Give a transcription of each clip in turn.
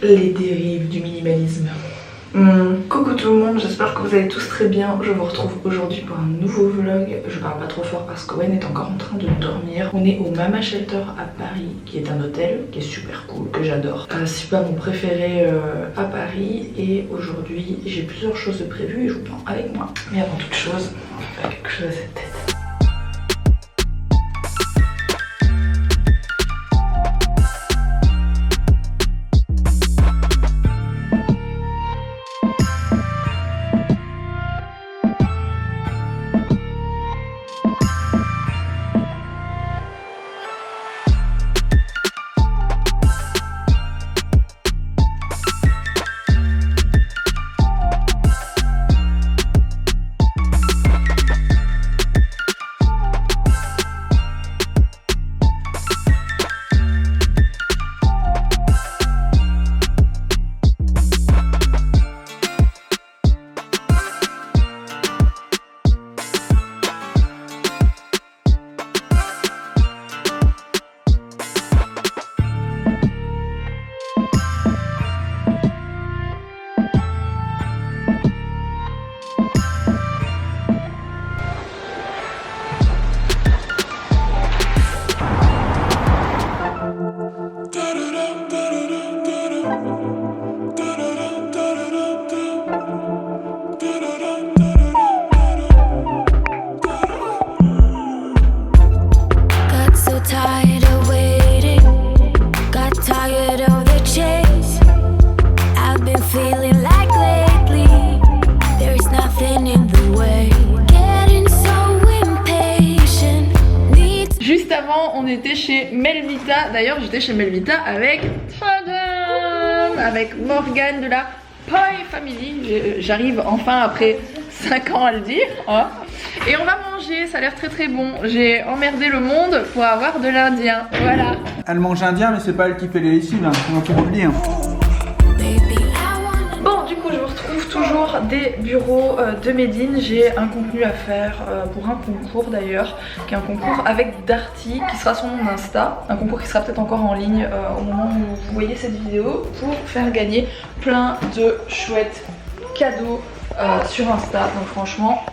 Les dérives du minimalisme. Coucou tout le monde, j'espère que vous allez tous très bien. Je vous retrouve aujourd'hui pour un nouveau vlog. Je parle pas trop fort parce qu'Owen est encore en train de dormir. On est au Mama Shelter à Paris, qui est un hôtel qui est super cool, que j'adore. C'est pas mon préféré à Paris. Et aujourd'hui j'ai plusieurs choses de prévues et je vous prends avec moi. Mais avant toute chose, on va faire quelque chose à cette tête. Juste avant, on était chez Melvita. D'ailleurs, j'étais chez Melvita avec Morgane de la Poi Family. J'arrive enfin après 5 ans à le dire. Hein. Et on va manger, ça a l'air très très bon. J'ai emmerdé le monde pour avoir de l'indien. Voilà. Elle mange indien, mais c'est pas elle qui fait les lessives, hein. On va tout oublier. Bon, du coup, je vous retrouve toujours des bureaux de Médine. J'ai un contenu à faire pour un concours d'ailleurs, qui est un concours avec Darty, qui sera sur mon Insta. Un concours qui sera peut-être encore en ligne au moment où vous voyez cette vidéo, pour faire gagner plein de chouettes cadeaux sur Insta. Donc franchement,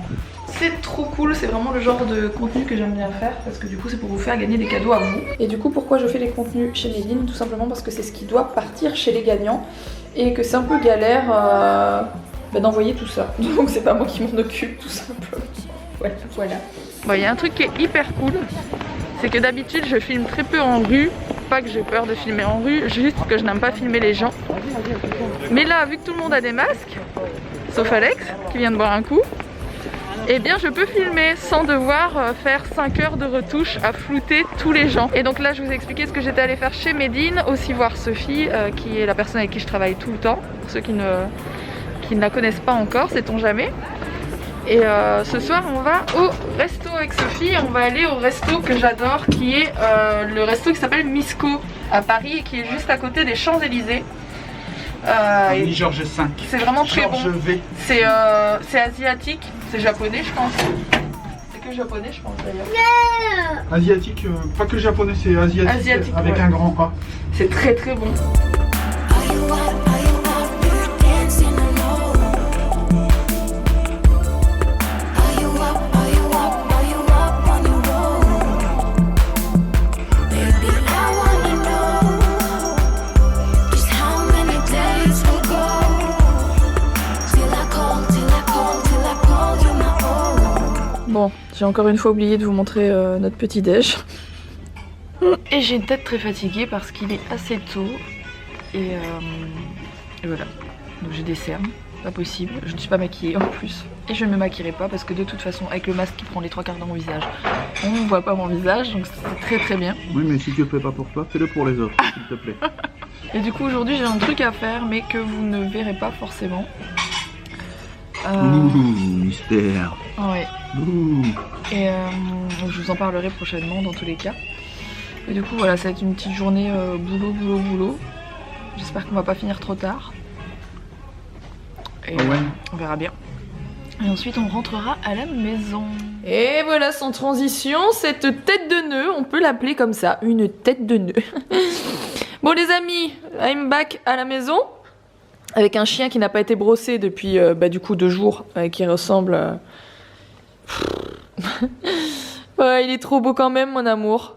c'est trop cool, c'est vraiment le genre de contenu que j'aime bien faire parce que du coup c'est pour vous faire gagner des cadeaux à vous. Et du coup pourquoi je fais les contenus chez Médine? Tout simplement parce que c'est ce qui doit partir chez les gagnants et que c'est un peu galère d'envoyer tout ça. Donc c'est pas moi qui m'en occupe tout simplement. Voilà. Bon, il y a un truc qui est hyper cool, c'est que d'habitude je filme très peu en rue. Pas que j'ai peur de filmer en rue, juste que je n'aime pas filmer les gens. Mais là, vu que tout le monde a des masques, sauf Alex qui vient de boire un coup, eh bien je peux filmer sans devoir faire 5 heures de retouche à flouter tous les gens. Et donc là je vous ai expliqué ce que j'étais allée faire chez Médine, aussi voir Sophie qui est la personne avec qui je travaille tout le temps, pour ceux qui ne la connaissent pas encore, sait-on jamais. Et ce soir on va au resto avec Sophie, on va aller au resto que j'adore, qui est le resto qui s'appelle Misco à Paris et qui est juste à côté des Champs-Élysées. Georges V. C'est vraiment très bon. V. C'est asiatique, c'est japonais je pense. C'est que japonais je pense d'ailleurs. Asiatique, pas que japonais, c'est asiatique avec un grand A. C'est très très bon. Bon, j'ai encore une fois oublié de vous montrer notre petit déj. Et j'ai une tête très fatiguée parce qu'il est assez tôt. Et voilà. Donc j'ai des cernes, pas possible. Je ne suis pas maquillée en plus. Et je ne me maquillerai pas parce que de toute façon, avec le masque qui prend les 3/4 de mon visage, on ne voit pas mon visage. Donc c'est très très bien. Oui, mais si tu le fais pas pour toi, fais-le pour les autres, s'il te plaît. Et du coup aujourd'hui j'ai un truc à faire mais que vous ne verrez pas forcément. Mystère. Ouais. Et je vous en parlerai prochainement dans tous les cas. Et du coup voilà, ça va être une petite journée boulot. J'espère qu'on va pas finir trop tard. Et on verra bien. Et ensuite on rentrera à la maison. Et voilà, sans transition, cette tête de nœud, on peut l'appeler comme ça, une tête de nœud. Bon les amis, I'm back à la maison. Avec un chien qui n'a pas été brossé depuis du coup 2 jours. Qui ressemble... Ouais, il est trop beau quand même mon amour.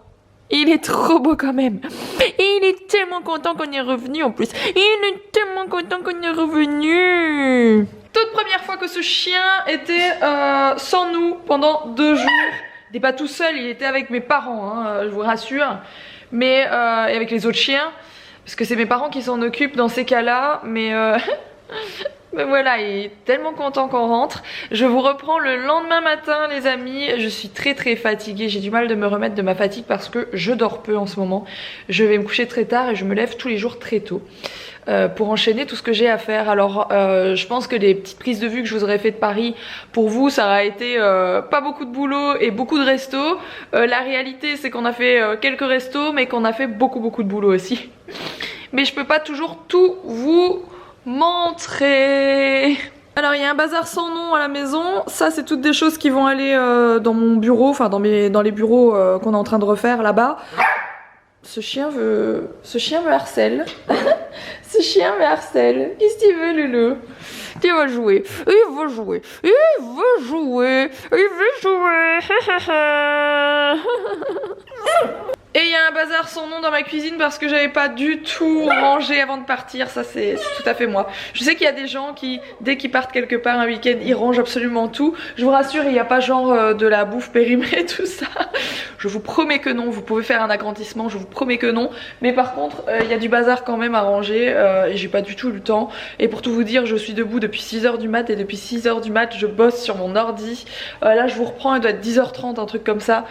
Il est trop beau quand même. Et il est tellement content qu'on y est revenu en plus. Il est tellement content qu'on y est revenu. Toute première fois que ce chien était sans nous pendant 2 jours. Il n'était pas tout seul, il était avec mes parents, hein, je vous rassure. Mais et avec les autres chiens. Parce que c'est mes parents qui s'en occupent dans ces cas-là. Mais... Mais voilà, il est tellement content qu'on rentre. Je vous reprends le lendemain matin les amis. Je suis très fatiguée, j'ai du mal de me remettre de ma fatigue parce que je dors peu en ce moment. Je vais me coucher très tard et je me lève tous les jours très tôt pour enchaîner tout ce que j'ai à faire. Alors je pense que les petites prises de vue que je vous aurais fait de Paris, pour vous ça aura été pas beaucoup de boulot et beaucoup de restos. La réalité c'est qu'on a fait quelques restos mais qu'on a fait beaucoup de boulot aussi. Mais je peux pas toujours tout vous montrer. Alors il y a un bazar sans nom à la maison. Ça c'est toutes des choses qui vont aller dans mon bureau, enfin dans les bureaux qu'on est en train de refaire là-bas. Ce chien me harcèle. Ce chien me harcèle. Qu'est-ce qu'il veut Loulou? Il va jouer. Il veut jouer. Il veut jouer. Il veut jouer. Et il y a un bazar sans nom dans ma cuisine parce que j'avais pas du tout rangé avant de partir. Ça c'est tout à fait moi. Je sais qu'il y a des gens qui, dès qu'ils partent quelque part un week-end, ils rangent absolument tout. Je vous rassure, il n'y a pas genre de la bouffe périmée, tout ça. Je vous promets que non. Vous pouvez faire un agrandissement, je vous promets que non. Mais par contre, il y a du bazar quand même à ranger et j'ai pas du tout eu le temps. Et pour tout vous dire, je suis debout depuis 6h du mat et depuis 6h du mat, je bosse sur mon ordi. Là, je vous reprends, il doit être 10h30, un truc comme ça.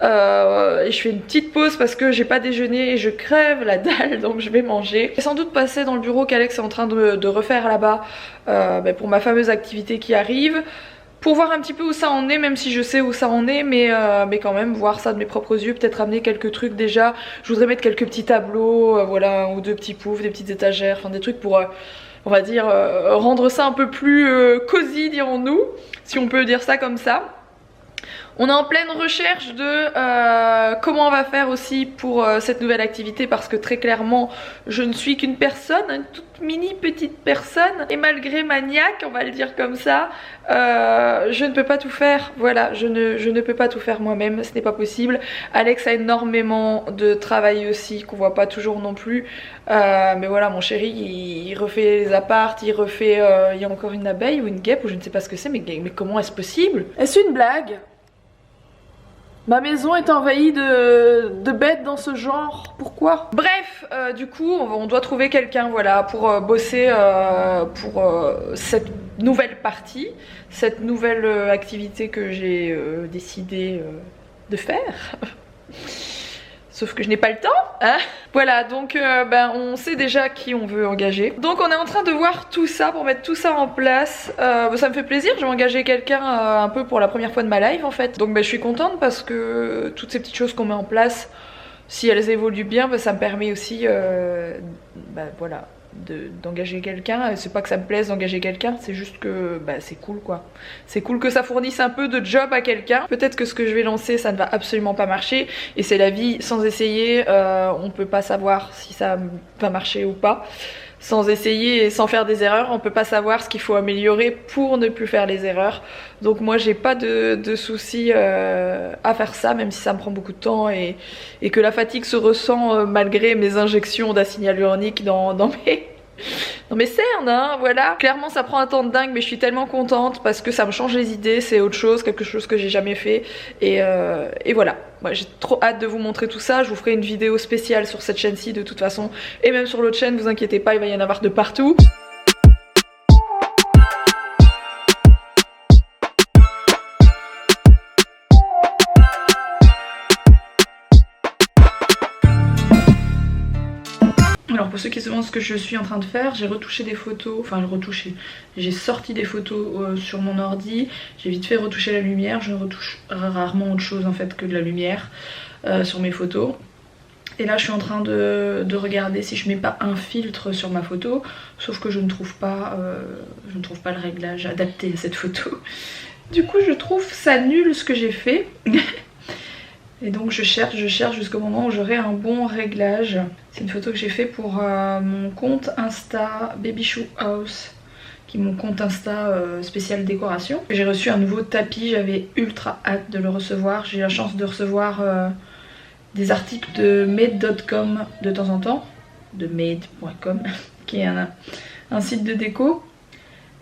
Et je fais une petite pause parce que j'ai pas déjeuné et je crève la dalle, donc je vais manger. Je vais sans doute passer dans le bureau qu'Alex est en train de refaire là-bas pour ma fameuse activité qui arrive, pour voir un petit peu où ça en est, même si je sais où ça en est, mais quand même voir ça de mes propres yeux, peut-être amener quelques trucs déjà. Je voudrais mettre quelques petits tableaux, voilà, 1 ou 2 petits poufs, des petites étagères, enfin des trucs pour on va dire rendre ça un peu plus cosy, dirons-nous, si on peut dire ça comme ça. On est en pleine recherche de comment on va faire aussi pour cette nouvelle activité parce que très clairement je ne suis qu'une personne, une toute mini petite personne et malgré maniaque, on va le dire comme ça, je ne peux pas tout faire, voilà, je ne peux pas tout faire moi-même, ce n'est pas possible. Alex a énormément de travail aussi qu'on voit pas toujours non plus, mais voilà, mon chéri il refait les apparts, il refait, il y a encore une abeille ou une guêpe ou je ne sais pas ce que c'est, mais comment est-ce possible? Est-ce une blague? Ma maison est envahie de bêtes dans ce genre, pourquoi? Bref, du coup on doit trouver quelqu'un, voilà, pour bosser pour cette nouvelle partie, cette nouvelle activité que j'ai décidé de faire. Sauf que je n'ai pas le temps, hein. Voilà, donc on sait déjà qui on veut engager. Donc on est en train de voir tout ça pour mettre tout ça en place. Ça me fait plaisir, je vais engager quelqu'un un peu pour la première fois de ma life en fait. Donc je suis contente parce que toutes ces petites choses qu'on met en place, si elles évoluent bien, ça me permet aussi voilà, d'engager quelqu'un. C'est pas que ça me plaise d'engager quelqu'un, c'est juste que c'est cool quoi. C'est cool que ça fournisse un peu de job à quelqu'un. Peut-être que ce que je vais lancer ça ne va absolument pas marcher et c'est la vie, sans essayer on peut pas savoir si ça va marcher ou pas. Sans essayer et sans faire des erreurs, on peut pas savoir ce qu'il faut améliorer pour ne plus faire les erreurs. Donc moi j'ai pas de soucis à faire ça, même si ça me prend beaucoup de temps et que la fatigue se ressent malgré mes injections d'acide hyaluronique dans mes cernes, hein, voilà. Clairement ça prend un temps de dingue mais je suis tellement contente parce que ça me change les idées, c'est autre chose, quelque chose que j'ai jamais fait et voilà. Moi j'ai trop hâte de vous montrer tout ça, je vous ferai une vidéo spéciale sur cette chaîne-ci de toute façon et même sur l'autre chaîne, vous inquiétez pas, il va y en avoir de partout. Alors pour ceux qui se demandent ce que je suis en train de faire, j'ai retouché des photos, enfin j'ai sorti des photos sur mon ordi, j'ai vite fait retoucher la lumière, je retouche rarement autre chose en fait que de la lumière sur mes photos. Et là je suis en train de regarder si je mets pas un filtre sur ma photo, sauf que je ne trouve pas le réglage adapté à cette photo. Du coup je trouve ça nul ce que j'ai fait. Et donc je cherche jusqu'au moment où j'aurai un bon réglage. C'est une photo que j'ai fait pour mon compte Insta Baby Shoe House, qui est mon compte Insta spécial décoration. J'ai reçu un nouveau tapis, j'avais ultra hâte de le recevoir. J'ai eu la chance de recevoir des articles de made.com de temps en temps, de made.com, qui est un site de déco.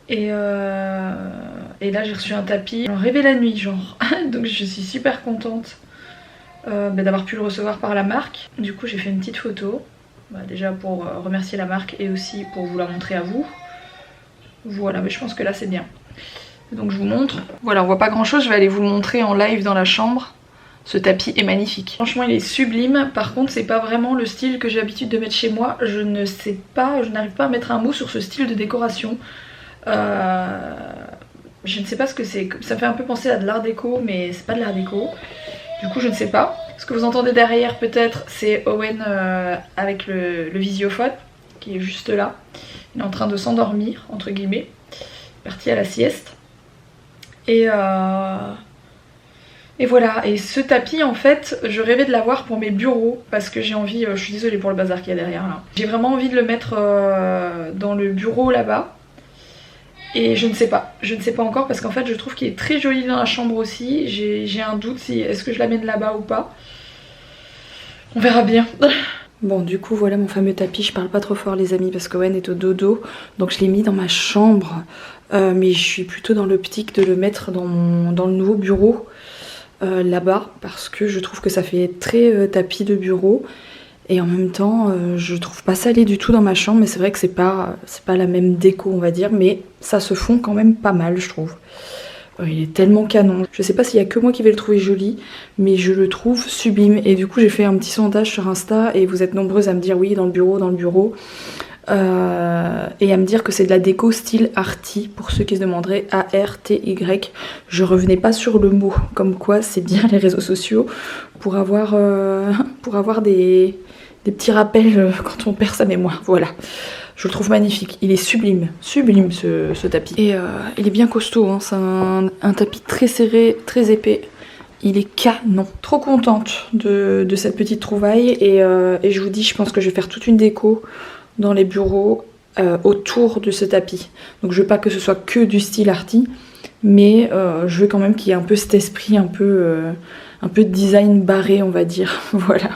Et là j'ai reçu un tapis, j'en rêvais la nuit genre, donc je suis super contente d'avoir pu le recevoir par la marque. Du coup j'ai fait une petite photo, déjà pour remercier la marque et aussi pour vous la montrer à vous. Voilà, mais je pense que là c'est bien. Donc je vous montre. Voilà, on voit pas grand chose, je vais aller vous le montrer en live dans la chambre. Ce tapis est magnifique. Franchement il est sublime, par contre c'est pas vraiment le style que j'ai l'habitude de mettre chez moi. Je ne sais pas, je n'arrive pas à mettre un mot sur ce style de décoration. Je ne sais pas ce que c'est, ça fait un peu penser à de l'art déco mais c'est pas de l'art déco. Du coup je ne sais pas. Ce que vous entendez derrière peut-être c'est Owen avec le visiophone qui est juste là. Il est en train de s'endormir entre guillemets, parti à la sieste. Et voilà, et ce tapis en fait je rêvais de l'avoir pour mes bureaux parce que j'ai envie, je suis désolée pour le bazar qu'il y a derrière là. J'ai vraiment envie de le mettre dans le bureau là-bas. Et je ne sais pas encore parce qu'en fait je trouve qu'il est très joli dans la chambre aussi. J'ai un doute si est-ce que je l'amène là-bas ou pas. On verra bien. Bon du coup voilà mon fameux tapis, je parle pas trop fort les amis parce qu'Owen est au dodo. Donc je l'ai mis dans ma chambre mais je suis plutôt dans l'optique de le mettre dans le nouveau bureau là-bas parce que je trouve que ça fait très tapis de bureau. Et en même temps, je trouve pas ça laid du tout dans ma chambre, mais c'est vrai que c'est pas la même déco, on va dire, mais ça se fond quand même pas mal, je trouve. Il est tellement canon. Je sais pas s'il y a que moi qui vais le trouver joli, mais je le trouve sublime. Et du coup, j'ai fait un petit sondage sur Insta, et vous êtes nombreuses à me dire oui, dans le bureau. Et à me dire que c'est de la déco style arty, pour ceux qui se demanderaient, A-R-T-Y. Je revenais pas sur le mot, comme quoi c'est bien les réseaux sociaux pour avoir des petits rappels quand on perd sa mémoire. Voilà, je le trouve magnifique, il est sublime ce tapis. Et il est bien costaud, hein. C'est un tapis très serré, très épais. Il est canon. Trop contente de cette petite trouvaille et je vous dis, je pense que je vais faire toute une déco dans les bureaux autour de ce tapis. Donc je veux pas que ce soit que du style arty, mais je veux quand même qu'il y ait un peu cet esprit un peu design barré on va dire. Voilà.